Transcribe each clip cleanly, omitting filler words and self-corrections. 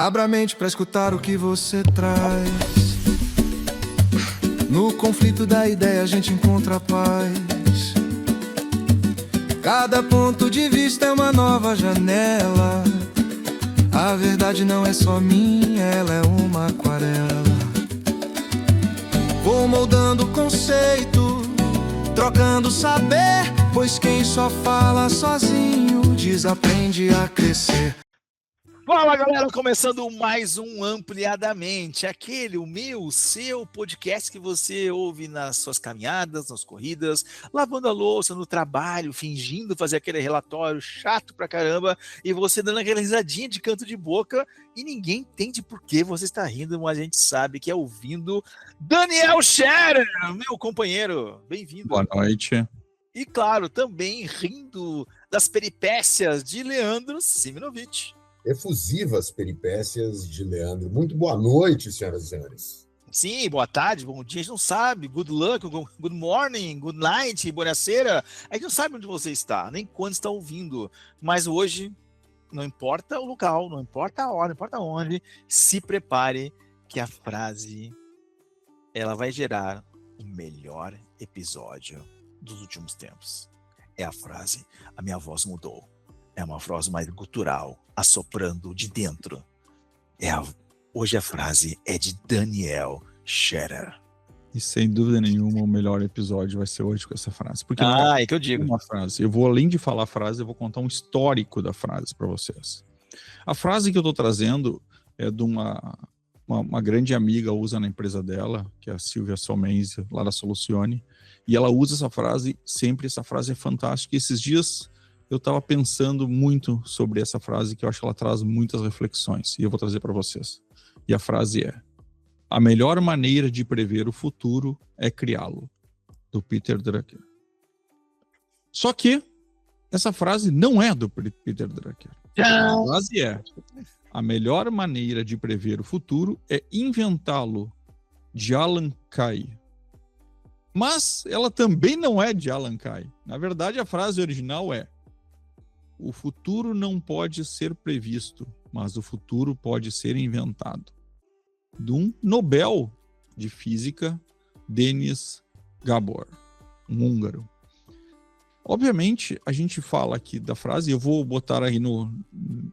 Abra a mente pra escutar o que você traz. No conflito da ideia a gente encontra a paz. Cada ponto de vista é uma nova janela. A verdade não é só minha, ela é uma aquarela. Vou moldando o conceito, trocando saber, pois quem só fala sozinho desaprende a crescer. Fala, galera, começando mais um Ampliadamente, o meu, o seu podcast que você ouve nas suas caminhadas, nas corridas, lavando a louça, no trabalho, fingindo fazer aquele relatório chato pra caramba, e você dando aquela risadinha de canto de boca, e ninguém entende por que você está rindo, mas a gente sabe que é ouvindo Daniel Scherer, meu companheiro, bem-vindo. Boa noite. E claro, também rindo das peripécias de Leandro Siminovich. Efusivas peripécias de Leandro. Muito boa noite, senhoras e senhores. Sim, boa tarde, bom dia, a gente não sabe. Good luck, good morning, good night, buonasera. A gente não sabe onde você está, nem quando está ouvindo. Mas hoje, não importa o local, não importa a hora, não importa onde, se prepare que a frase, ela vai gerar o melhor episódio dos últimos tempos. É a frase, a minha voz mudou. É uma frase mais gutural, assoprando de dentro. Hoje a frase é de Daniel Scherer. E sem dúvida nenhuma, o melhor episódio vai ser hoje com essa frase. Porque é que eu digo. Uma frase. Eu vou, além de falar a frase, eu vou contar um histórico da frase para vocês. A frase que eu estou trazendo é de uma grande amiga usa na empresa dela, que é a Silvia Somens, lá da Solucione. E ela usa essa frase sempre. Essa frase é fantástica. E esses dias eu estava pensando muito sobre essa frase, que eu acho que ela traz muitas reflexões, e eu vou trazer para vocês. E a frase é: a melhor maneira de prever o futuro é criá-lo, do Peter Drucker. Só que essa frase não é do Peter Drucker. A frase é: a melhor maneira de prever o futuro é inventá-lo, de Alan Kay. Mas ela também não é de Alan Kay. Na verdade, a frase original é: o futuro não pode ser previsto, mas o futuro pode ser inventado. De um Nobel de Física, Denis Gabor, um húngaro. Obviamente, a gente fala aqui da frase, eu vou botar aí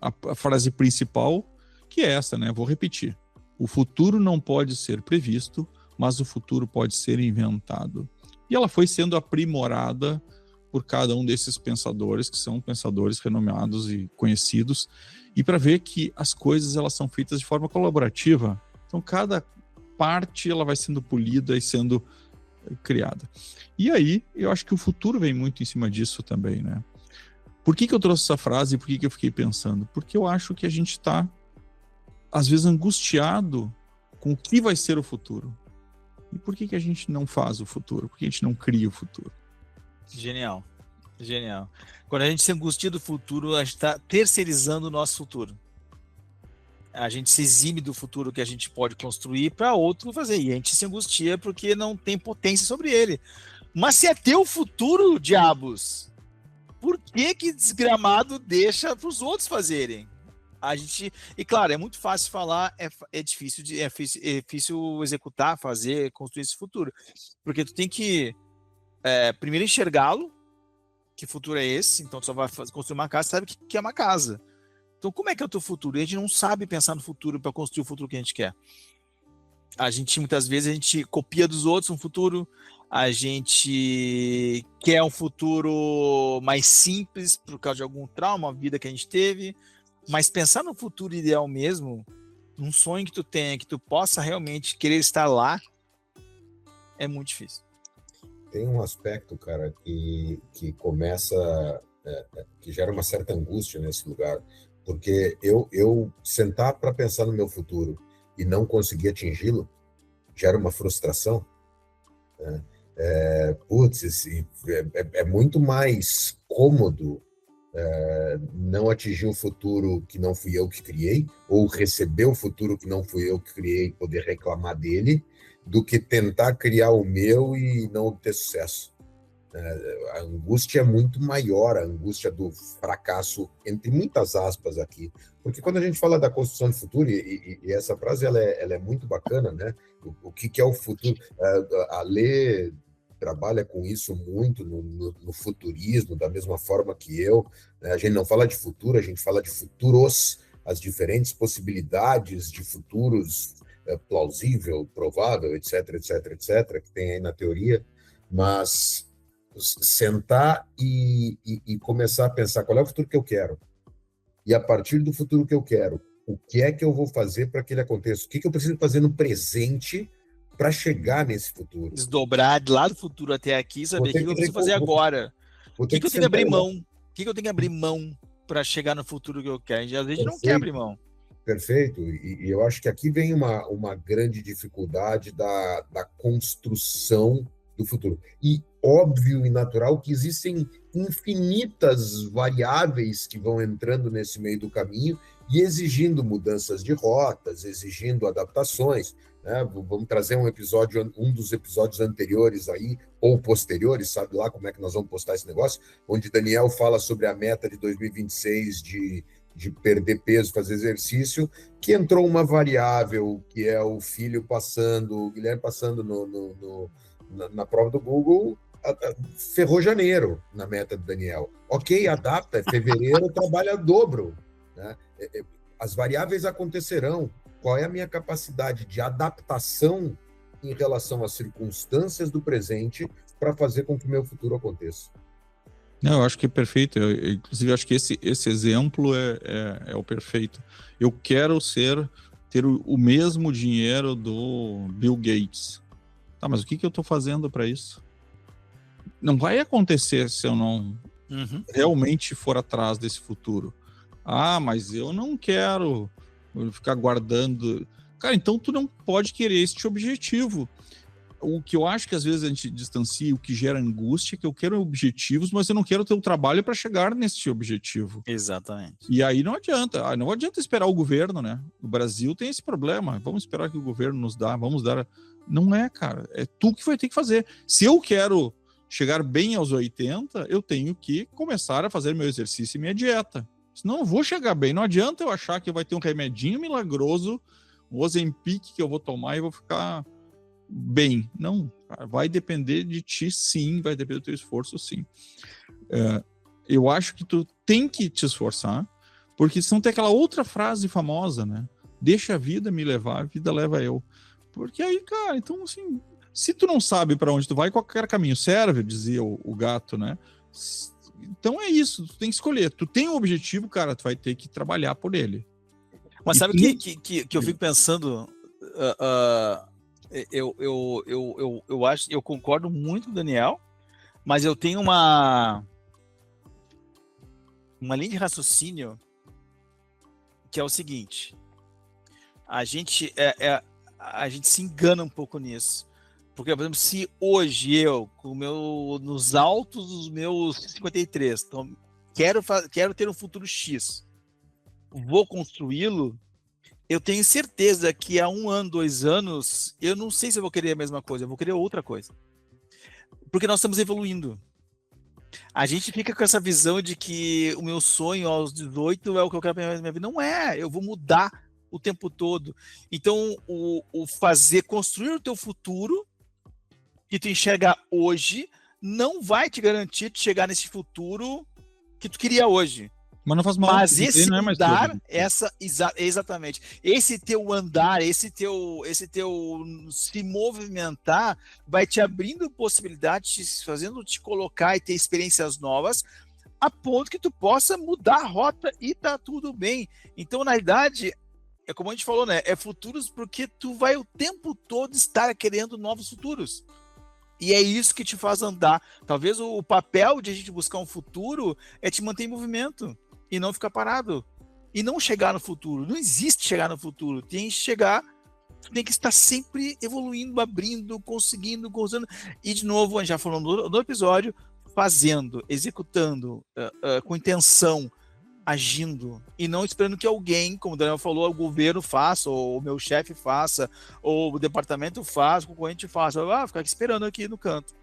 a frase principal, que é essa, né? Vou repetir. O futuro não pode ser previsto, mas o futuro pode ser inventado. E ela foi sendo aprimorada por cada um desses pensadores, que são pensadores renomados e conhecidos, e para ver que as coisas elas são feitas de forma colaborativa. Então, cada parte ela vai sendo polida e sendo criada. E aí, eu acho que o futuro vem muito em cima disso também, né? Por que eu trouxe essa frase e por que eu fiquei pensando? Porque eu acho que a gente está, às vezes, angustiado com o que vai ser o futuro. E por que a gente não faz o futuro? Por que a gente não cria o futuro? Genial. Quando a gente se angustia do futuro, a gente está terceirizando o nosso futuro. A gente se exime do futuro que a gente pode construir para outro fazer. E a gente se angustia porque não tem potência sobre ele. Mas se é teu futuro, diabos, por que desgramado deixa para os outros fazerem? E claro, é muito fácil falar, é difícil executar, fazer, construir esse futuro. Porque tu tem que primeiro enxergá-lo, que futuro é esse, então tu só vai construir uma casa, sabe que é uma casa. Então como é que é o teu futuro? E a gente não sabe pensar no futuro para construir o futuro que a gente quer. Muitas vezes a gente copia dos outros um futuro, a gente quer um futuro mais simples por causa de algum trauma, uma vida que a gente teve, mas pensar no futuro ideal mesmo, num sonho que tu tenha, que tu possa realmente querer estar lá, é muito difícil. Tem um aspecto, cara, que começa, que gera uma certa angústia nesse lugar, porque eu sentar para pensar no meu futuro e não conseguir atingi-lo, gera uma frustração. Né? É muito mais cômodo não atingir o futuro que não fui eu que criei, ou receber o futuro que não fui eu que criei e poder reclamar dele, do que tentar criar o meu e não ter sucesso. A angústia é muito maior, a angústia do fracasso, entre muitas aspas aqui. Porque quando a gente fala da construção de futuro, e essa frase ela é muito bacana, né? O que é o futuro? A Lê trabalha com isso muito no futurismo, da mesma forma que eu. Né? A gente não fala de futuro, a gente fala de futuros, as diferentes possibilidades de futuros plausível, provável, etc, etc, etc, que tem aí na teoria, mas sentar e começar a pensar qual é o futuro que eu quero, e a partir do futuro que eu quero, o que é que eu vou fazer para que ele aconteça, o que eu preciso fazer no presente para chegar nesse futuro. Desdobrar de lá do futuro até aqui, saber o que eu preciso fazer agora. O que eu tenho que abrir mão? O que eu tenho que abrir mão para chegar no futuro que eu quero? Às vezes a gente não quer abrir mão. Perfeito, e eu acho que aqui vem uma grande dificuldade da construção do futuro. E óbvio e natural que existem infinitas variáveis que vão entrando nesse meio do caminho e exigindo mudanças de rotas, exigindo adaptações. Né? Vamos trazer um dos episódios anteriores aí, ou posteriores, sabe lá como é que nós vamos postar esse negócio, onde Daniel fala sobre a meta de 2026 de perder peso, fazer exercício, que entrou uma variável, que é o filho passando, o Guilherme passando na prova do Google, ferrou janeiro na meta do Daniel. Ok, adapta, fevereiro trabalha dobro. Né? As variáveis acontecerão. Qual é a minha capacidade de adaptação em relação às circunstâncias do presente para fazer com que o meu futuro aconteça? Não, eu acho que é perfeito. Inclusive, acho que esse exemplo é o perfeito. Eu quero ter o mesmo dinheiro do Bill Gates. Tá, mas o que eu estou fazendo para isso? Não vai acontecer se eu não realmente for atrás desse futuro. Ah, mas eu não quero ficar guardando. Cara, então tu não pode querer este objetivo. O que eu acho que às vezes a gente distancia, o que gera angústia, é que eu quero objetivos, mas eu não quero ter o trabalho para chegar nesse objetivo. Exatamente. E aí não adianta. Não adianta esperar o governo, né? O Brasil tem esse problema. Vamos esperar que o governo nos dá, vamos dar. Não é, cara. É tu que vai ter que fazer. Se eu quero chegar bem aos 80, eu tenho que começar a fazer meu exercício e minha dieta. Senão eu vou chegar bem. Não adianta eu achar que vai ter um remedinho milagroso, um Ozempic que eu vou tomar e vou ficar bem. Não, vai depender de ti, sim, vai depender do teu esforço, sim. Eu acho que tu tem que te esforçar, porque senão tem aquela outra frase famosa, né? Deixa a vida me levar, a vida leva eu. Porque aí, cara, então assim, se tu não sabe para onde tu vai, qualquer caminho serve, dizia o gato, né? Então é isso, tu tem que escolher. Tu tem um objetivo, cara, tu vai ter que trabalhar por ele. Mas sabe o que eu fico pensando? Eu acho, eu concordo muito com o Daniel, mas eu tenho uma linha de raciocínio que é o seguinte: a gente se engana um pouco nisso, porque, por exemplo, se hoje eu, nos altos dos meus 53, então, quero ter um futuro X, vou construí-lo, eu tenho certeza que há 1 ano, 2 anos, eu não sei se eu vou querer a mesma coisa, eu vou querer outra coisa. Porque nós estamos evoluindo. A gente fica com essa visão de que o meu sonho aos 18 é o que eu quero para minha vida. Não é, eu vou mudar o tempo todo. Então, construir o teu futuro, que tu enxergar hoje, não vai te garantir de chegar nesse futuro que tu queria hoje. Mas não faz mal. Mas esse não é mais andar, exatamente, esse teu andar, esse teu se movimentar, vai te abrindo possibilidades, fazendo te colocar e ter experiências novas, a ponto que tu possa mudar a rota e tá tudo bem. Então, na verdade, é como a gente falou, né? É futuros porque tu vai o tempo todo estar querendo novos futuros. E é isso que te faz andar. Talvez o papel de a gente buscar um futuro é te manter em movimento e não ficar parado. E não chegar no futuro. Não existe chegar no futuro. Tem que estar sempre evoluindo, abrindo, conseguindo. E, de novo, a gente já falou no episódio, fazendo, executando, com intenção, agindo. E não esperando que alguém, como o Daniel falou, o governo faça, ou o meu chefe faça, ou o departamento faça, o concorrente faça. Ficar esperando aqui no canto.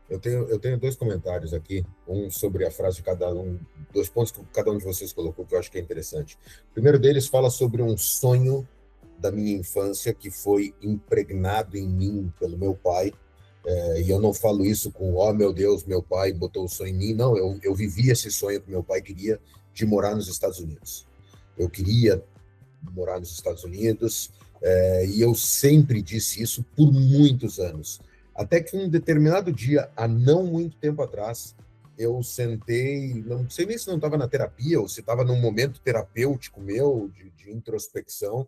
Eu tenho 2 comentários aqui, um sobre a frase de cada um, 2 pontos que cada um de vocês colocou, que eu acho que é interessante. O primeiro deles fala sobre um sonho da minha infância que foi impregnado em mim pelo meu pai, e eu não falo isso com, oh meu Deus, meu pai botou o sonho em mim, não, eu vivi esse sonho que meu pai queria de morar nos Estados Unidos. Eu queria morar nos Estados Unidos, e eu sempre disse isso por muitos anos. Até que um determinado dia, há não muito tempo atrás, eu sentei, não sei nem se não estava na terapia ou se estava num momento terapêutico meu, de introspecção,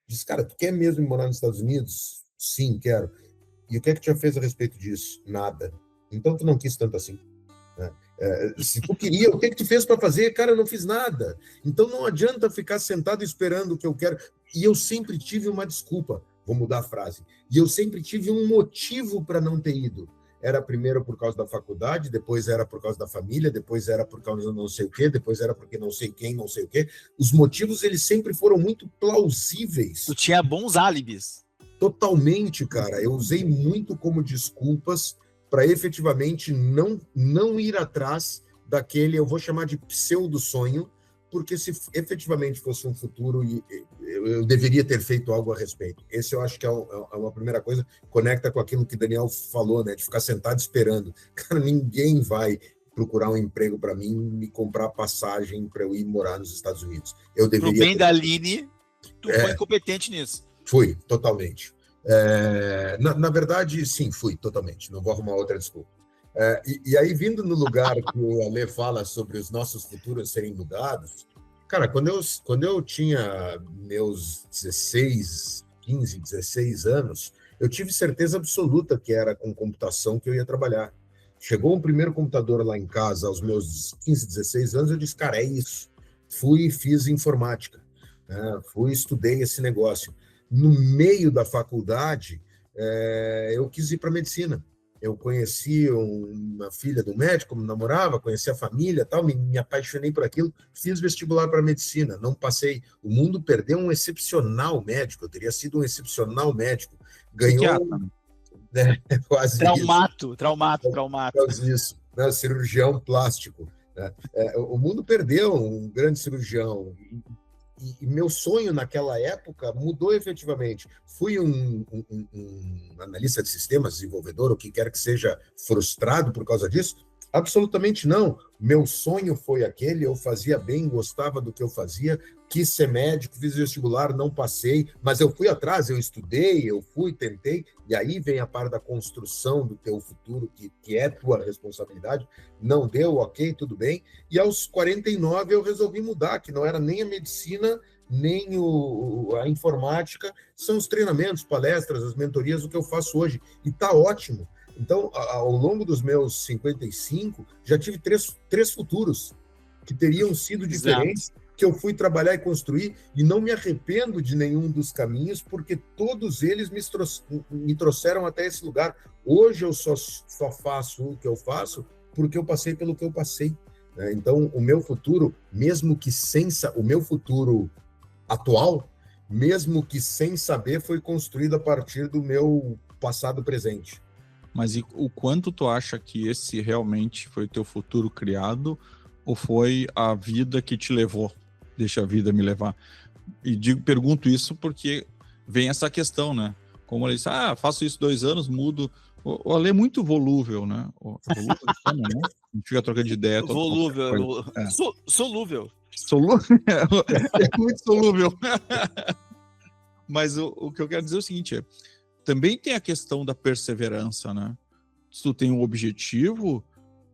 disse, cara, tu quer mesmo morar nos Estados Unidos? Sim, quero. E o que é que tu já fez a respeito disso? Nada. Então tu não quis tanto assim. Né? Se tu queria, o que é que tu fez para fazer? Cara, eu não fiz nada. Então não adianta ficar sentado esperando o que eu quero. E eu sempre tive uma desculpa. Vou mudar a frase. E eu sempre tive um motivo para não ter ido. Era primeiro por causa da faculdade, depois era por causa da família, depois era por causa do não sei o quê, depois era porque não sei quem, não sei o quê. Os motivos, eles sempre foram muito plausíveis. Tu tinha bons álibis. Totalmente, cara. Eu usei muito como desculpas para efetivamente não ir atrás daquele, eu vou chamar de pseudo-sonho, porque se efetivamente fosse um futuro, eu deveria ter feito algo a respeito. Esse eu acho que é uma primeira coisa, conecta com aquilo que o Daniel falou, né, de ficar sentado esperando. Cara, ninguém vai procurar um emprego para mim, me comprar passagem para eu ir morar nos Estados Unidos. Eu deveria. Pro bem da Aline, tu foi incompetente nisso. Fui, totalmente. Na verdade, sim, fui, totalmente. Não vou arrumar outra desculpa. E aí, vindo no lugar que o Ale fala sobre os nossos futuros serem mudados, cara, quando eu tinha meus 15, 16 anos, eu tive certeza absoluta que era com computação que eu ia trabalhar. Chegou um primeiro computador lá em casa aos meus 15, 16 anos, eu disse, cara, é isso. Fui e fiz informática, né? Fui e estudei esse negócio. No meio da faculdade, eu quis ir para medicina. Eu conheci uma filha do médico, me namorava, conheci a família, tal, me apaixonei por aquilo, fiz vestibular para medicina, não passei. O mundo perdeu um excepcional médico, eu teria sido um excepcional médico. Ganhou quase Traumato. Quase isso, né? Cirurgião plástico. Né? O mundo perdeu um grande cirurgião. E meu sonho naquela época mudou efetivamente. Fui um analista de sistemas, desenvolvedor, o que quer que seja, frustrado por causa disso? Absolutamente não. Meu sonho foi aquele, eu fazia bem, gostava do que eu fazia, quis ser médico, fiz vestibular, não passei, mas eu fui atrás, eu estudei, eu fui, tentei, e aí vem a parte da construção do teu futuro, que é tua responsabilidade. Não deu, ok, tudo bem. E aos 49 eu resolvi mudar, que não era nem a medicina, nem a informática, são os treinamentos, palestras, as mentorias, o que eu faço hoje. E tá ótimo. Então, ao longo dos meus 55, já tive três futuros que teriam sido diferentes, que eu fui trabalhar e construir, e não me arrependo de nenhum dos caminhos, porque todos eles me trouxeram até esse lugar. Hoje eu só faço o que eu faço porque eu passei pelo que eu passei. Né? Então, o meu futuro, mesmo que o meu futuro atual, mesmo que sem saber, foi construído a partir do meu passado presente. Mas e o quanto tu acha que esse realmente foi o teu futuro criado ou foi a vida que te levou? Deixa a vida me levar. E pergunto isso porque vem essa questão, né? Como ele disse, faço isso 2 anos, mudo. O Ale é muito volúvel, né? Volúvel, né? A gente fica trocando de ideia. Volúvel. Solúvel. Solúvel? É muito solúvel. Mas o que eu quero dizer é o seguinte, também tem a questão da perseverança, né? Se tu tem um objetivo,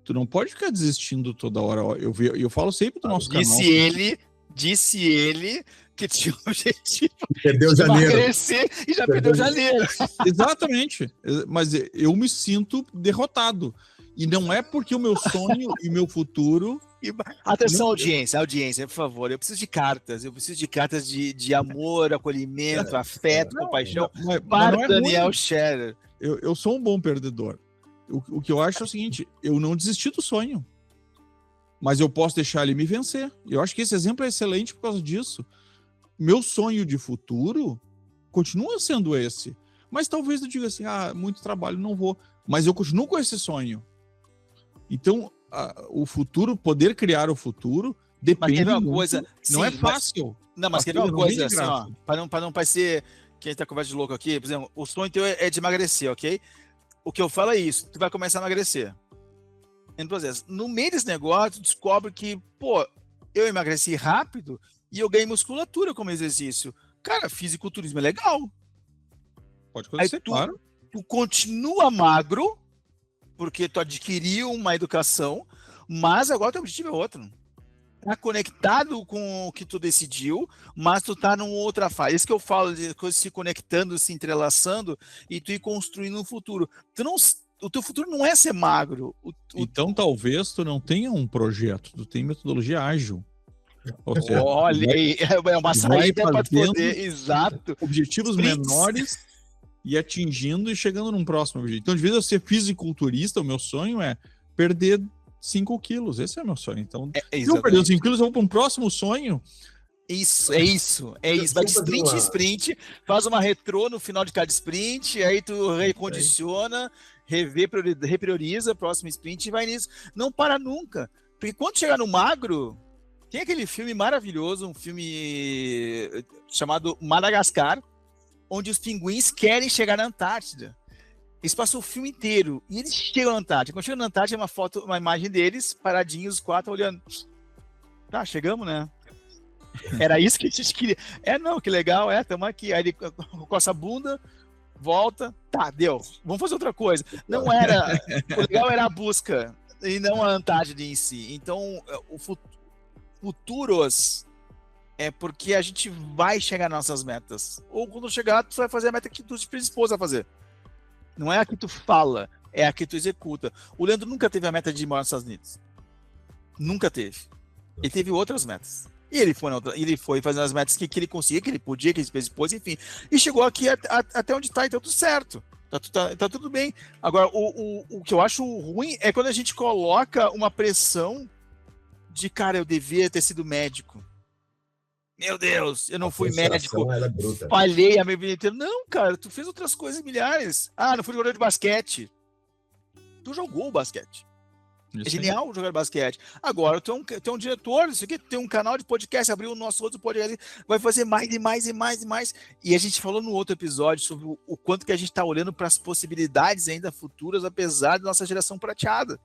tu não pode ficar desistindo toda hora. Eu falo sempre do nosso canal. Disse ele que tinha um objetivo de emagrecer e já perdeu janeiro. Exatamente. Mas eu me sinto derrotado. E não é porque o meu sonho e o meu futuro... Atenção, audiência, por favor. Eu preciso de cartas de amor, acolhimento, afeto, compaixão. Para o Daniel Scherer. Eu sou um bom perdedor. O que eu acho é o seguinte, eu não desisti do sonho. Mas eu posso deixar ele me vencer. Eu acho que esse exemplo é excelente por causa disso. Meu sonho de futuro continua sendo esse. Mas talvez eu diga assim, muito trabalho, não vou. Mas eu continuo com esse sonho. Então, o futuro, poder criar o futuro, depende de uma muito. Coisa, não sim, é fácil. Mas quer ver uma coisa, assim, ó, para não parecer que a gente tá conversa de louco aqui, por exemplo, o sonho teu é de emagrecer, ok? O que eu falo é isso, tu vai começar a emagrecer. No processo. No meio desse negócio, tu descobre que, pô, eu emagreci rápido e eu ganhei musculatura como exercício. Cara, fisiculturismo é legal. Pode acontecer, claro. Tu continua magro, porque tu adquiriu uma educação, mas agora teu objetivo é outro. Tá conectado com o que tu decidiu, mas tu tá numa outra fase. Isso que eu falo de coisas se conectando, se entrelaçando, e tu ir construindo um futuro. O teu futuro não é ser magro. Então, talvez tu não tenha um projeto, tu tem metodologia ágil. Seja, olha, é uma saída para poder, exato. Objetivos menores e atingindo e chegando num próximo objetivo. Então, de vez eu ser fisiculturista, o meu sonho é perder 5 quilos. Esse é o meu sonho. Então, se eu perder os 5 quilos, eu vou para um próximo sonho. Isso. Vai de sprint em sprint, faz uma retrô no final de cada sprint, aí tu recondiciona, reprioriza, próximo sprint e vai nisso. Não para nunca. Porque quando chegar no magro, tem aquele filme maravilhoso, um filme chamado Madagascar, onde os pinguins querem chegar na Antártida. Eles passam o filme inteiro e eles chegam na Antártida. Quando chegam na Antártida, é uma imagem deles, paradinhos, os 4, olhando. Tá, chegamos, né? Era isso que a gente queria. Não, que legal, estamos aqui. Aí ele coça a bunda, volta, tá, deu. Vamos fazer outra coisa. Não era. O legal era a busca e não a Antártida em si. Então, o futuros é porque a gente vai chegar nas nossas metas. Ou quando chegar, tu vai fazer a meta que tu te predispôs a fazer. Não é a que tu fala, é a que tu executa. O Leandro nunca teve a meta de ir morar nos Estados Unidos. Nunca teve. Ele teve outras metas. E ele foi fazendo as metas que ele conseguia, que ele podia, que ele se predispôs, enfim. E chegou aqui até onde está, então tudo certo. Tá tudo bem. Agora, o que eu acho ruim é quando a gente coloca uma pressão de, cara, eu devia ter sido médico. Meu Deus, eu não fui médico, falhei a minha vida inteira. Não, cara, tu fez outras coisas milhares. Não fui jogador de basquete. Tu jogou basquete. É genial jogar basquete. Agora, tu é um diretor, isso aqui, tem um canal de podcast, abriu o nosso outro podcast, vai fazer mais e mais e mais e mais. E a gente falou no outro episódio sobre o quanto que a gente está olhando para as possibilidades ainda futuras, apesar da nossa geração prateada.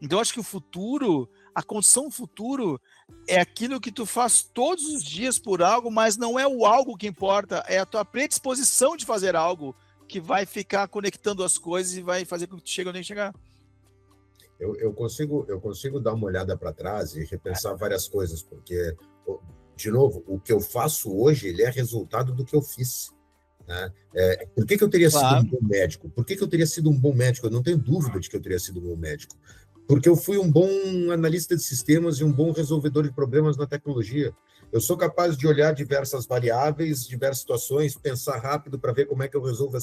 Então, acho que o futuro, a condição futuro é aquilo que tu faz todos os dias por algo, mas não é o algo que importa, é a tua predisposição de fazer algo que vai ficar conectando as coisas e vai fazer com que tu chegue onde chegar. Eu consigo dar uma olhada para trás e repensar várias coisas, porque, de novo, o que eu faço hoje, ele é resultado do que eu fiz. Né? Por que eu teria sido um bom médico? Por que eu teria sido um bom médico? Eu não tenho dúvida de que eu teria sido um bom médico. Porque eu fui um bom analista de sistemas e um bom resolvedor de problemas na tecnologia. Eu sou capaz de olhar diversas variáveis, diversas situações, pensar rápido para ver como é que eu resolvo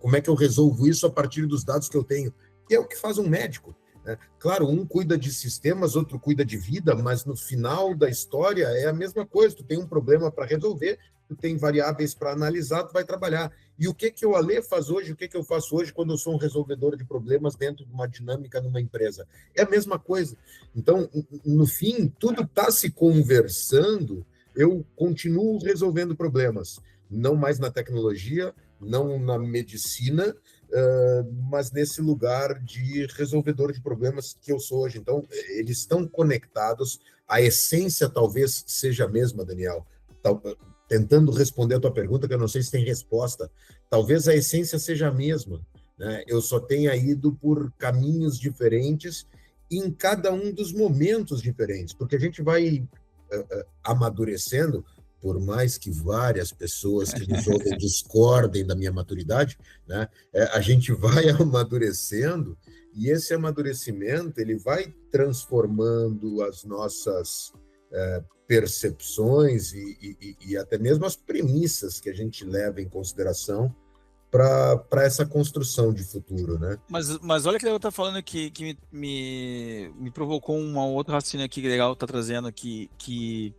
como é que eu resolvo isso a partir dos dados que eu tenho. E é o que faz um médico. Né? Claro, um cuida de sistemas, outro cuida de vida, mas no final da história é a mesma coisa. Tu tem um problema para resolver, tu tem variáveis para analisar, tu vai trabalhar. E o que o Alê faz hoje, o que eu faço hoje quando eu sou um resolvedor de problemas dentro de uma dinâmica numa empresa? É a mesma coisa. Então, no fim, tudo está se conversando, eu continuo resolvendo problemas. Não mais na tecnologia, não na medicina, mas nesse lugar de resolvedor de problemas que eu sou hoje. Então, eles estão conectados. A essência talvez seja a mesma, Daniel. Tentando responder a tua pergunta, que eu não sei se tem resposta, talvez a essência seja a mesma, né? Eu só tenha ido por caminhos diferentes em cada um dos momentos diferentes, porque a gente vai amadurecendo, por mais que várias pessoas que nos ouvem discordem da minha maturidade, né? A gente vai amadurecendo, e esse amadurecimento ele vai transformando as nossas percepções e até mesmo as premissas que a gente leva em consideração para essa construção de futuro, né? Mas olha que eu estou falando que me provocou uma outra raciocínio aqui que legal tá trazendo aqui, que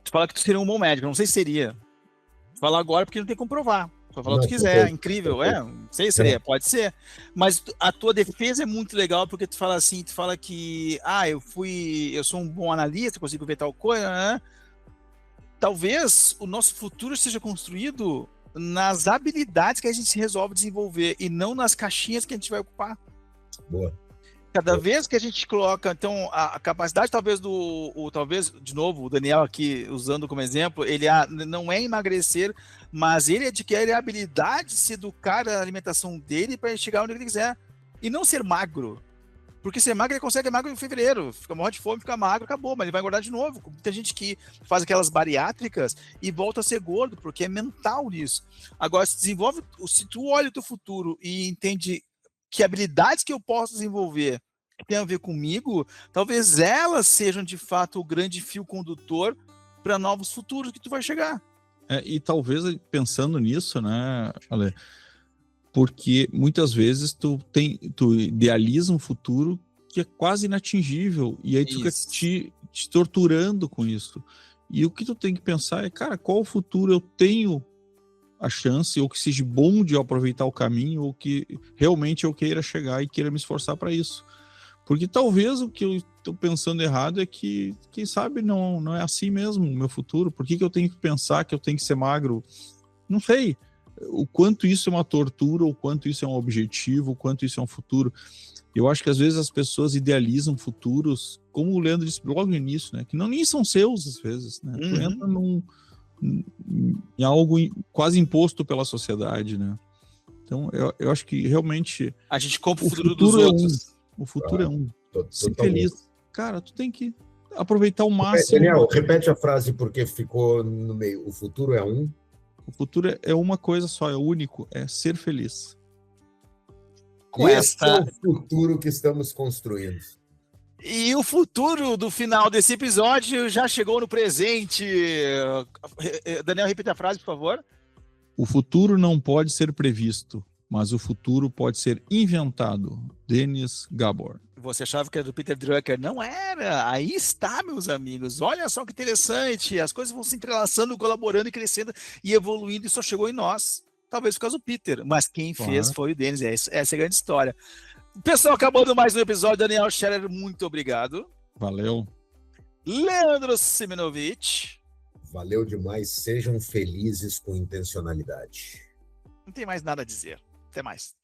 tu fala que tu seria um bom médico, não sei se seria. Fala agora porque não tem como provar. Pode falar o Não, que tu quiser, perfeito, incrível, perfeito. não sei se pode ser. Mas a tua defesa é muito legal, porque tu fala assim, tu fala que, eu sou um bom analista, consigo ver tal coisa, né? Talvez o nosso futuro seja construído nas habilidades que a gente resolve desenvolver e não nas caixinhas que a gente vai ocupar. Boa. Cada vez que a gente coloca, então, a capacidade, talvez, talvez, de novo, o Daniel aqui, usando como exemplo, ele não é emagrecer, mas ele adquire a habilidade de se educar a alimentação dele para chegar onde ele quiser. E não ser magro. Porque ser magro, ele consegue ser magro em fevereiro. Morre de fome, fica magro, acabou. Mas ele vai engordar de novo. Tem gente que faz aquelas bariátricas e volta a ser gordo, porque é mental isso. Agora, se tu olha o teu futuro e entende que habilidades que eu posso desenvolver tem a ver comigo, talvez elas sejam de fato o grande fio condutor para novos futuros que tu vai chegar. E talvez pensando nisso, né, Ale, porque muitas vezes tu idealiza um futuro que é quase inatingível e aí tu fica te torturando com isso. E o que tu tem que pensar é, cara, qual futuro eu tenho a chance, ou que seja bom de eu aproveitar o caminho, ou que realmente eu queira chegar e queira me esforçar para isso. Porque talvez o que eu estou pensando errado é que, quem sabe, não é assim mesmo o meu futuro. Por que eu tenho que pensar que eu tenho que ser magro? Não sei. O quanto isso é uma tortura, o quanto isso é um objetivo, o quanto isso é um futuro. Eu acho que às vezes as pessoas idealizam futuros, como o Leandro disse logo no início, né? Que nem são seus às vezes, né? Tu entra em algo quase imposto pela sociedade, né? Então, eu acho que realmente a gente compra o futuro dos outros. O futuro é um. Se Totalmente. feliz. Cara, tu tem que aproveitar o máximo. Daniel, repete a frase porque ficou no meio. O futuro é um. O futuro é uma coisa só, é único, é ser feliz. Esse é o futuro que estamos construindo. E o futuro do final desse episódio já chegou no presente. Daniel, repita a frase, por favor. O futuro não pode ser previsto, mas o futuro pode ser inventado. Denis Gabor. Você achava que era do Peter Drucker? Não era. Aí está, meus amigos. Olha só que interessante. As coisas vão se entrelaçando, colaborando e crescendo e evoluindo e só chegou em nós. Talvez por causa do Peter, mas quem fez foi o Denis. Essa é a grande história. Pessoal, acabando mais um episódio, Daniel Scherer, muito obrigado. Valeu. Leandro Siminovich. Valeu demais. Sejam felizes com intencionalidade. Não tem mais nada a dizer. Até mais.